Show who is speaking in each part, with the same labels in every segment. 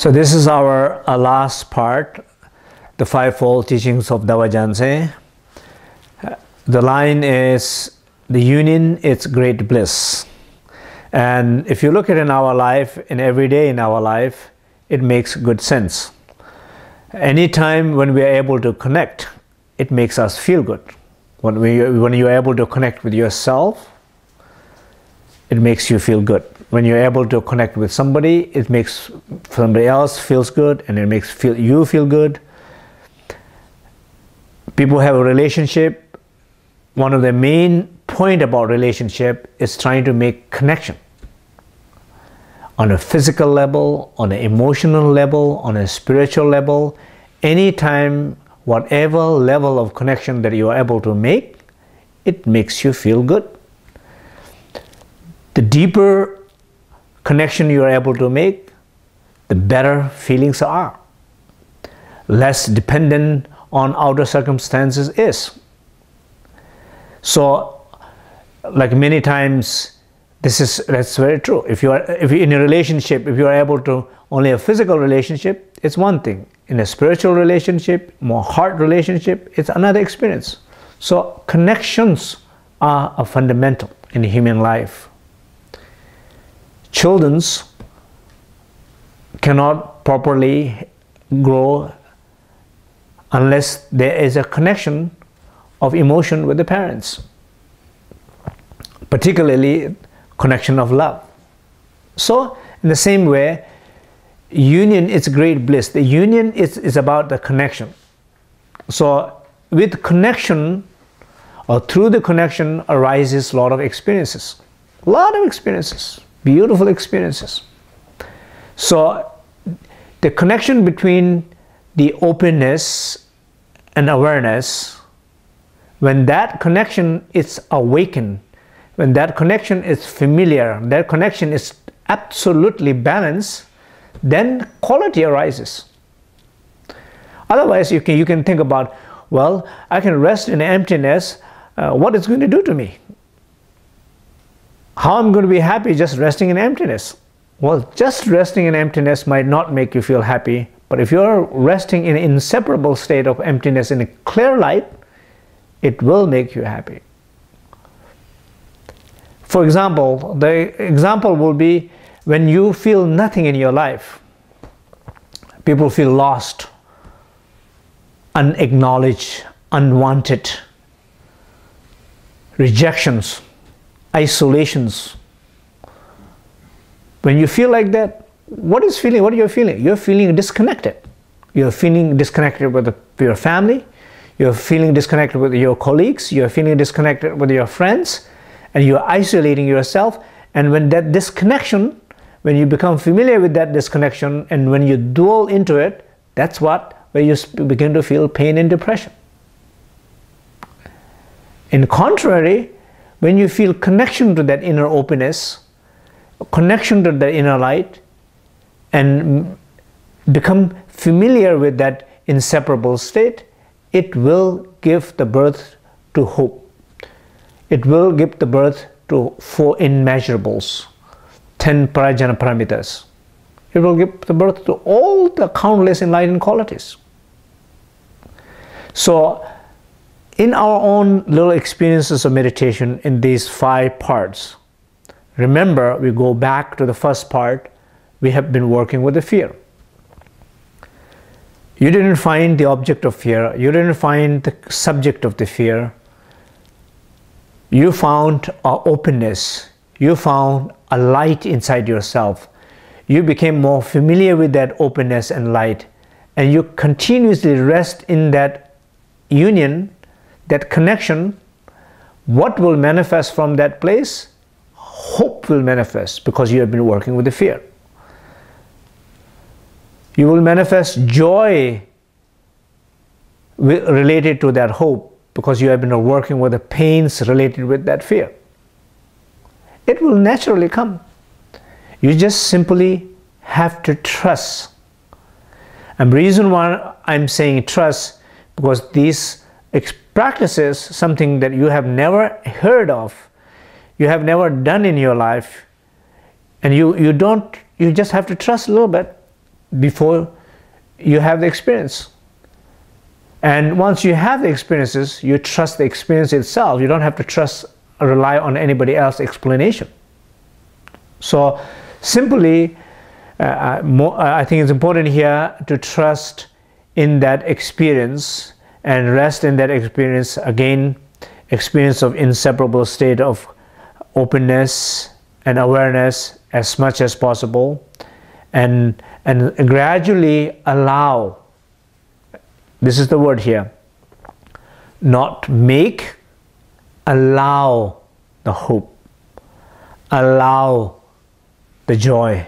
Speaker 1: So this is our last part, the fivefold teachings of Dewa Janse. The line is, the union is great bliss. And if you look at it in our life, in every day in our life, it makes good sense. Anytime when we are able to connect, it makes us feel good. When you're able to connect with yourself, it makes you feel good. When you're able to connect with somebody, it makes somebody else feels good, and it makes you feel good. People have a relationship. One of the main point about relationship is trying to make connection. On a physical level, on an emotional level, on a spiritual level, anytime, whatever level of connection that you are able to make, it makes you feel good. The deeper connection you are able to make, the better feelings are. Less dependent on outer circumstances is. So, like many times, that's very true. If you're in a relationship, if you are able to only a physical relationship, it's one thing. In a spiritual relationship, more heart relationship, it's another experience. So connections are a fundamental in human life. Children cannot properly grow unless there is a connection of emotion with the parents, particularly connection of love. So in the same way, union is great bliss. The union is about the connection. So with connection, or through the connection, arises a lot of experiences. A lot of experiences. Beautiful experiences. So the connection between the openness and awareness, when that connection is awakened, when that connection is familiar, that connection is absolutely balanced, then quality arises. Otherwise, you can think about, well, I can rest in emptiness, what it's going to do to me? How I'm going to be happy just resting in emptiness? Well, just resting in emptiness might not make you feel happy, but if you're resting in an inseparable state of emptiness in a clear light, it will make you happy. For example, the example will be when you feel nothing in your life. People feel lost, unacknowledged, unwanted, rejections, isolations. When you feel like that, what are you feeling? You're feeling disconnected. You're feeling disconnected with your family. You're feeling disconnected with your colleagues. You're feeling disconnected with your friends. And you're isolating yourself. And when that disconnection, when you become familiar with that disconnection, and when you dwell into it, that's where you begin to feel pain and depression. In contrary, when you feel connection to that inner openness, connection to the inner light, and become familiar with that inseparable state, it will give the birth to hope. It will give the birth to 4 immeasurables, 10 prajna paramitas. It will give the birth to all the countless enlightened qualities. So, in our own little experiences of meditation in these 5 parts, remember, we go back to the first part. We have been working with the fear. You didn't find the object of fear. You didn't find the subject of the fear. You found an openness. You found a light inside yourself. You became more familiar with that openness and light. And you continuously rest in that union, that connection. What will manifest from that place? Hope will manifest, because you have been working with the fear. You will manifest joy related to that hope, because you have been working with the pains related with that fear. It will naturally come. You just simply have to trust. And the reason why I'm saying trust, because these practices, something that you have never heard of, you have never done in your life, and you just have to trust a little bit. before you have the experience. And once you have the experiences, you trust the experience itself. You don't have to trust or rely on anybody else's explanation. So simply, I think it's important here to trust in that experience and rest in that experience. Again, experience of inseparable state of openness and awareness as much as possible, and gradually allow, this is the word here, not make, allow the hope, allow the joy,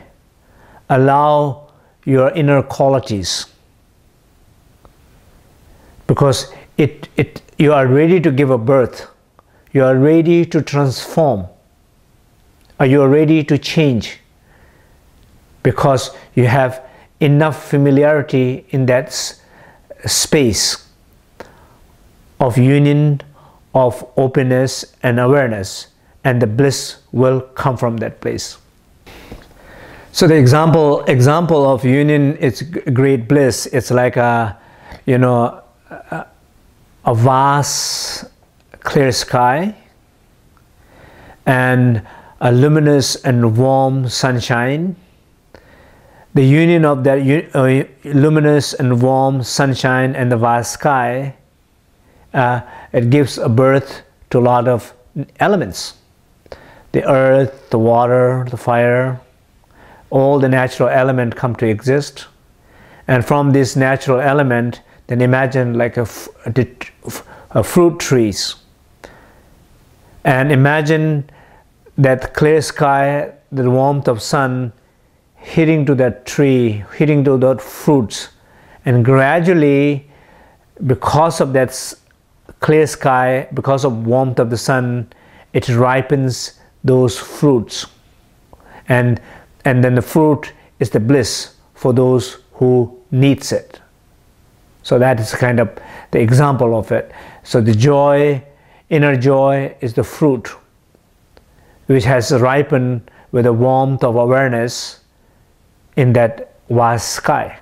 Speaker 1: allow your inner qualities, because you are ready to give a birth, you are ready to transform, or you are ready to change, because you have enough familiarity in that space of union, of openness and awareness, and the bliss will come from that place. So the example of union, it's great bliss. It's like a vast clear sky and a luminous and warm sunshine. The union of that luminous and warm sunshine and the vast sky, it gives a birth to a lot of elements. The earth, the water, the fire, all the natural elements come to exist. And from this natural element, then imagine like a fruit trees. And imagine that clear sky, the warmth of sun hitting to that tree, hitting to those fruits, and gradually, because of that clear sky, because of warmth of the sun, it ripens those fruits, and then the fruit is the bliss for those who needs it. So that is kind of the example of it. So the joy, inner joy, is the fruit which has ripened with the warmth of awareness in that vast sky.